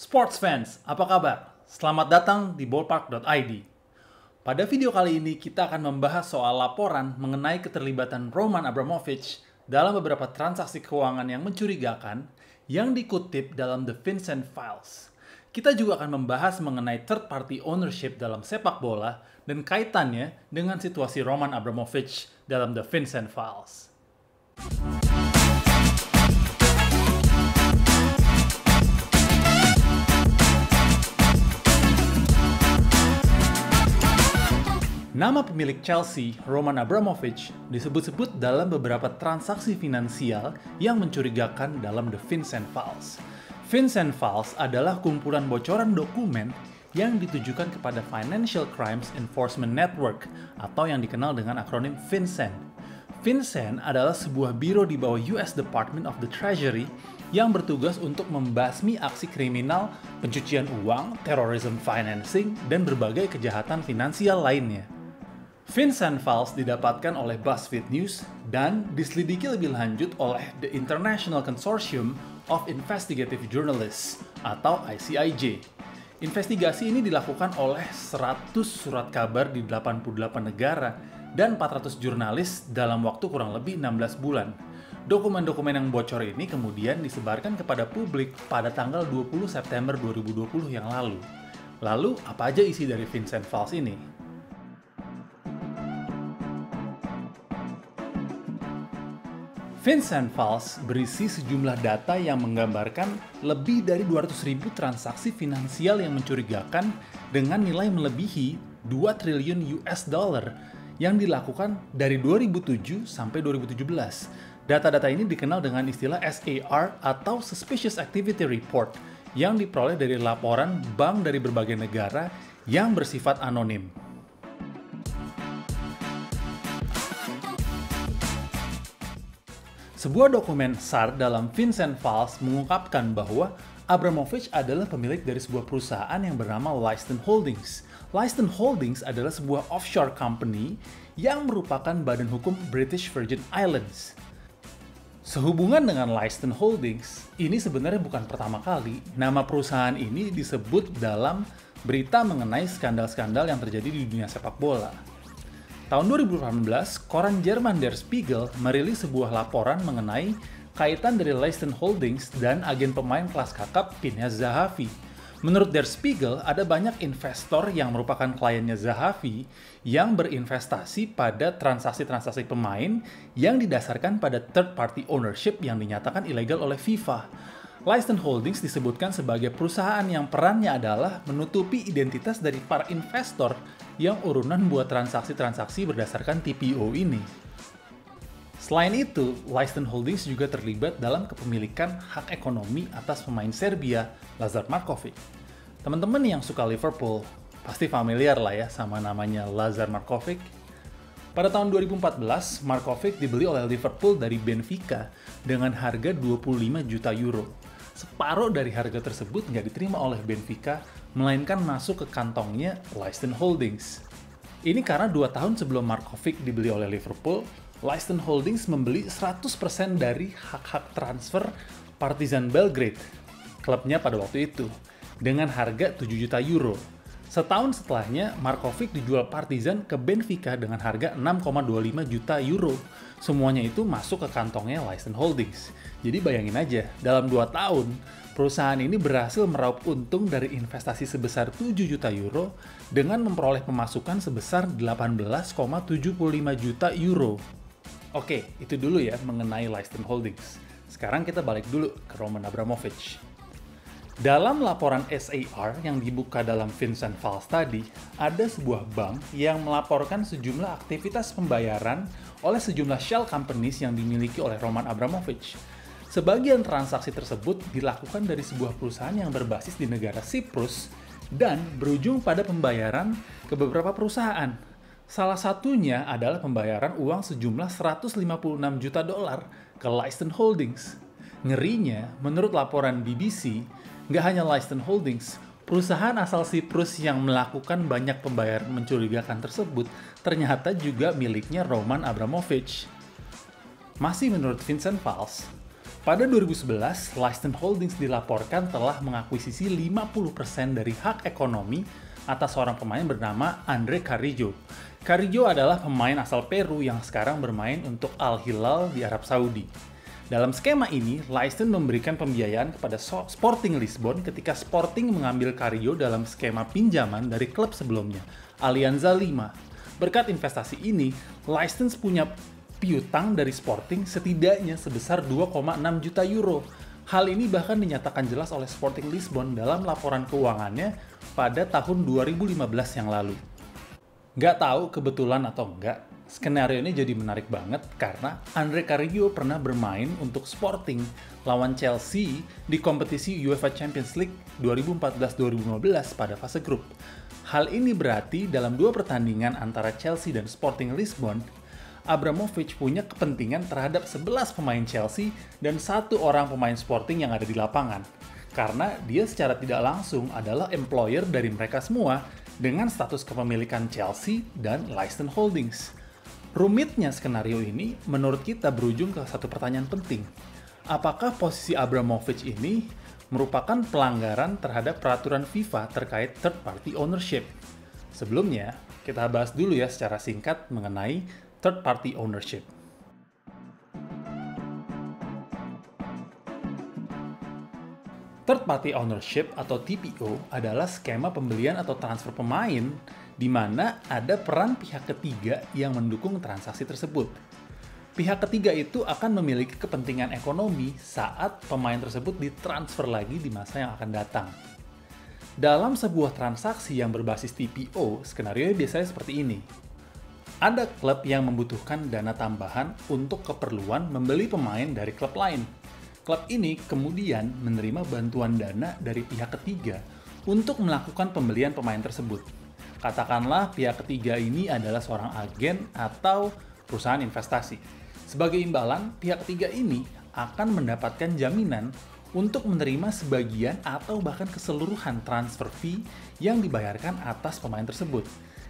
Sports fans, apa kabar? Selamat datang di ballpark.id. Pada video kali ini kita akan membahas soal laporan mengenai keterlibatan Roman Abramovich dalam beberapa transaksi keuangan yang mencurigakan yang dikutip dalam The FinCEN Files. Kita juga akan membahas mengenai third party ownership dalam sepak bola dan kaitannya dengan situasi Roman Abramovich dalam The FinCEN Files. Nama pemilik Chelsea, Roman Abramovich, disebut-sebut dalam beberapa transaksi finansial yang mencurigakan dalam The FinCEN Files. FinCEN Files adalah kumpulan bocoran dokumen yang ditujukan kepada Financial Crimes Enforcement Network atau yang dikenal dengan akronim FinCEN. FinCEN adalah sebuah biro di bawah US Department of the Treasury yang bertugas untuk membasmi aksi kriminal, pencucian uang, terrorism financing, dan berbagai kejahatan finansial lainnya. FinCEN Files didapatkan oleh BuzzFeed News dan diselidiki lebih lanjut oleh The International Consortium of Investigative Journalists atau ICIJ. Investigasi ini dilakukan oleh 100 surat kabar di 88 negara dan 400 jurnalis dalam waktu kurang lebih 16 bulan. Dokumen-dokumen yang bocor ini kemudian disebarkan kepada publik pada tanggal 20 September 2020 yang lalu. Lalu, apa aja isi dari FinCEN Files ini? FinCEN Files berisi sejumlah data yang menggambarkan lebih dari 200.000 transaksi finansial yang mencurigakan dengan nilai melebihi 2 triliun US dollar yang dilakukan dari 2007 sampai 2017. Data-data ini dikenal dengan istilah SAR atau Suspicious Activity Report yang diperoleh dari laporan bank dari berbagai negara yang bersifat anonim. Sebuah dokumen SAR dalam FinCEN Files mengungkapkan bahwa Abramovich adalah pemilik dari sebuah perusahaan yang bernama Leiston Holdings. Leiston Holdings adalah sebuah offshore company yang merupakan badan hukum British Virgin Islands. Sehubungan dengan Leiston Holdings, ini sebenarnya bukan pertama kali nama perusahaan ini disebut dalam berita mengenai skandal-skandal yang terjadi di dunia sepak bola. Tahun 2018, koran Jerman Der Spiegel merilis sebuah laporan mengenai kaitan dari Leiston Holdings dan agen pemain kelas kakap Pinhas Zahavi. Menurut Der Spiegel, ada banyak investor yang merupakan kliennya Zahavi yang berinvestasi pada transaksi-transaksi pemain yang didasarkan pada third party ownership yang dinyatakan ilegal oleh FIFA. Leiston Holdings disebutkan sebagai perusahaan yang perannya adalah menutupi identitas dari para investor yang urunan buat transaksi-transaksi berdasarkan TPO ini. Selain itu, Leiston Holdings juga terlibat dalam kepemilikan hak ekonomi atas pemain Serbia, Lazar Markovic. Teman-teman yang suka Liverpool pasti familiar lah ya sama namanya Lazar Markovic. Pada tahun 2014, Markovic dibeli oleh Liverpool dari Benfica dengan harga 25 juta euro. Separuh dari harga tersebut nggak diterima oleh Benfica, melainkan masuk ke kantongnya Leiston Holdings. Ini karena 2 tahun sebelum Markovic dibeli oleh Liverpool, Leiston Holdings membeli 100% dari hak-hak transfer Partizan Belgrade, klubnya pada waktu itu, dengan harga 7 juta euro. Setahun setelahnya, Markovic dijual Partizan ke Benfica dengan harga 6,25 juta euro. Semuanya itu masuk ke kantongnya Leiston Holdings. Jadi bayangin aja, dalam 2 tahun, perusahaan ini berhasil meraup untung dari investasi sebesar 7 juta euro dengan memperoleh pemasukan sebesar 18,75 juta euro. Oke, itu dulu ya mengenai Leiston Holdings. Sekarang kita balik dulu ke Roman Abramovich. Dalam laporan SAR yang dibuka dalam FinCEN Files tadi, ada sebuah bank yang melaporkan sejumlah aktivitas pembayaran oleh sejumlah shell companies yang dimiliki oleh Roman Abramovich. Sebagian transaksi tersebut dilakukan dari sebuah perusahaan yang berbasis di negara Siprus dan berujung pada pembayaran ke beberapa perusahaan. Salah satunya adalah pembayaran uang sejumlah 156 juta dolar ke Leiston Holdings. Ngerinya, menurut laporan BBC, nggak hanya Leiston Holdings, perusahaan asal Siprus yang melakukan banyak pembayaran mencurigakan tersebut ternyata juga miliknya Roman Abramovich. Masih menurut FinCEN Files, Pada 2011, Leisten Holdings dilaporkan telah mengakuisisi 50% dari hak ekonomi atas seorang pemain bernama Andre Carrillo. Carrillo adalah pemain asal Peru yang sekarang bermain untuk Al Hilal di Arab Saudi. Dalam skema ini, Leisten memberikan pembiayaan kepada Sporting Lisbon ketika Sporting mengambil Carrillo dalam skema pinjaman dari klub sebelumnya, Alianza Lima. Berkat investasi ini, Leisten punya piutang dari Sporting setidaknya sebesar 2,6 juta euro. Hal ini bahkan dinyatakan jelas oleh Sporting Lisbon dalam laporan keuangannya pada tahun 2015 yang lalu. Nggak tahu kebetulan atau enggak, skenario ini jadi menarik banget karena Andre Carrillo pernah bermain untuk Sporting lawan Chelsea di kompetisi UEFA Champions League 2014-2015 pada fase grup. Hal ini berarti dalam dua pertandingan antara Chelsea dan Sporting Lisbon, Abramovich punya kepentingan terhadap 11 pemain Chelsea dan 1 orang pemain Sporting yang ada di lapangan. Karena dia secara tidak langsung adalah employer dari mereka semua dengan status kepemilikan Chelsea dan Leisten Holdings. Rumitnya skenario ini menurut kita berujung ke satu pertanyaan penting. Apakah posisi Abramovich ini merupakan pelanggaran terhadap peraturan FIFA terkait third party ownership? Sebelumnya, kita bahas dulu ya secara singkat mengenai third party ownership. Third party ownership atau TPO adalah skema pembelian atau transfer pemain di mana ada peran pihak ketiga yang mendukung transaksi tersebut. Pihak ketiga itu akan memiliki kepentingan ekonomi saat pemain tersebut ditransfer lagi di masa yang akan datang. Dalam sebuah transaksi yang berbasis TPO, skenario biasanya seperti ini. Ada klub yang membutuhkan dana tambahan untuk keperluan membeli pemain dari klub lain. Klub ini kemudian menerima bantuan dana dari pihak ketiga untuk melakukan pembelian pemain tersebut. Katakanlah pihak ketiga ini adalah seorang agen atau perusahaan investasi. Sebagai imbalan, pihak ketiga ini akan mendapatkan jaminan untuk menerima sebagian atau bahkan keseluruhan transfer fee yang dibayarkan atas pemain tersebut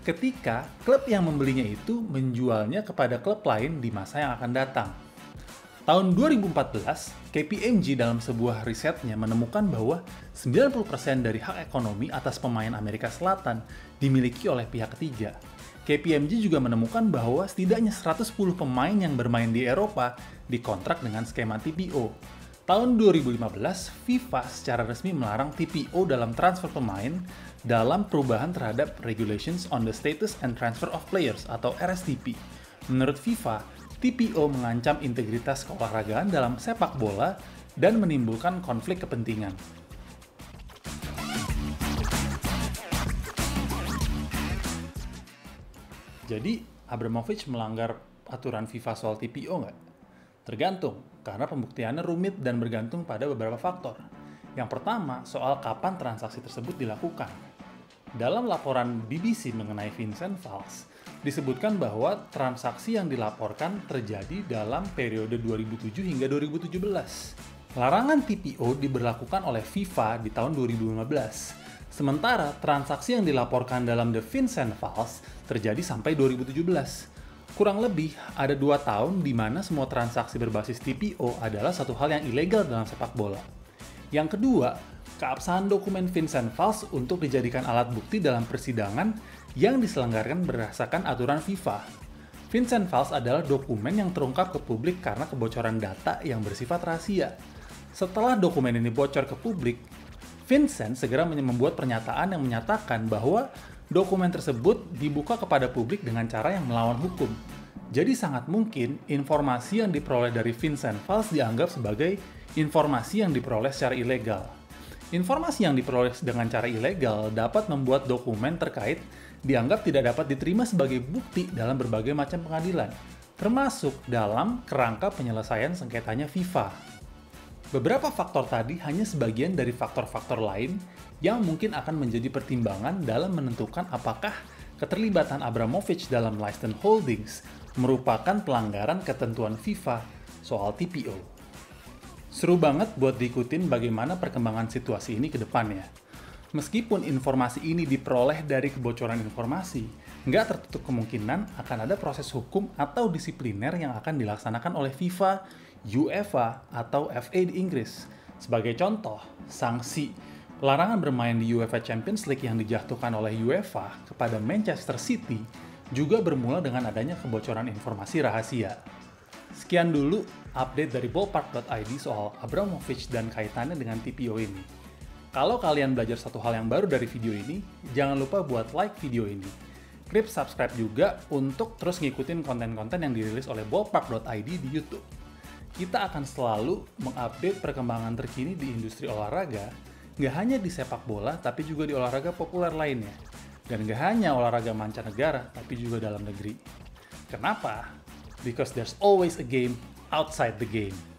ketika klub yang membelinya itu menjualnya kepada klub lain di masa yang akan datang. Tahun 2014, KPMG dalam sebuah risetnya menemukan bahwa 90% dari hak ekonomi atas pemain Amerika Selatan dimiliki oleh pihak ketiga. KPMG juga menemukan bahwa setidaknya 110 pemain yang bermain di Eropa dikontrak dengan skema TPO. Tahun 2015, FIFA secara resmi melarang TPO dalam transfer pemain dalam perubahan terhadap Regulations on the Status and Transfer of Players atau RSTP. Menurut FIFA, TPO mengancam integritas keolahragaan dalam sepak bola dan menimbulkan konflik kepentingan. Jadi, Abramovich melanggar aturan FIFA soal TPO nggak? Tergantung, karena pembuktiannya rumit dan bergantung pada beberapa faktor. Yang pertama, soal kapan transaksi tersebut dilakukan. Dalam laporan BBC mengenai Vincent Valls, disebutkan bahwa transaksi yang dilaporkan terjadi dalam periode 2007 hingga 2017. Larangan TPO diberlakukan oleh FIFA di tahun 2015. Sementara transaksi yang dilaporkan dalam The Vincent Valls terjadi sampai 2017. Kurang lebih ada 2 tahun di mana semua transaksi berbasis TPO adalah satu hal yang ilegal dalam sepak bola. Yang kedua, keabsahan dokumen Vincent Valls untuk dijadikan alat bukti dalam persidangan yang diselenggarakan berdasarkan aturan FIFA. Vincent Valls adalah dokumen yang terungkap ke publik karena kebocoran data yang bersifat rahasia. Setelah dokumen ini bocor ke publik, Vincent segera membuat pernyataan yang menyatakan bahwa dokumen tersebut dibuka kepada publik dengan cara yang melawan hukum. Jadi sangat mungkin informasi yang diperoleh dari Vincent Valls dianggap sebagai informasi yang diperoleh secara ilegal. Informasi yang diperoleh dengan cara ilegal dapat membuat dokumen terkait dianggap tidak dapat diterima sebagai bukti dalam berbagai macam pengadilan, termasuk dalam kerangka penyelesaian sengketanya FIFA. Beberapa faktor tadi hanya sebagian dari faktor-faktor lain yang mungkin akan menjadi pertimbangan dalam menentukan apakah keterlibatan Abramovich dalam Leisten Holdings merupakan pelanggaran ketentuan FIFA soal TPO. Seru banget buat diikutin bagaimana perkembangan situasi ini ke depannya. Meskipun informasi ini diperoleh dari kebocoran informasi, nggak tertutup kemungkinan akan ada proses hukum atau disipliner yang akan dilaksanakan oleh FIFA, UEFA atau FA di Inggris. Sebagai contoh, sanksi larangan bermain di UEFA Champions League yang dijatuhkan oleh UEFA kepada Manchester City juga bermula dengan adanya kebocoran informasi rahasia. Sekian dulu update dari ballpark.id soal Abramovich dan kaitannya dengan TPO ini. Kalau kalian belajar satu hal yang baru dari video ini, jangan lupa buat like video ini. Klik subscribe juga untuk terus ngikutin konten-konten yang dirilis oleh ballpark.id di YouTube. Kita akan selalu mengupdate perkembangan terkini di industri olahraga, nggak hanya di sepak bola, tapi juga di olahraga populer lainnya. Dan nggak hanya olahraga mancanegara, tapi juga dalam negeri. Kenapa? Because there's always a game outside the game.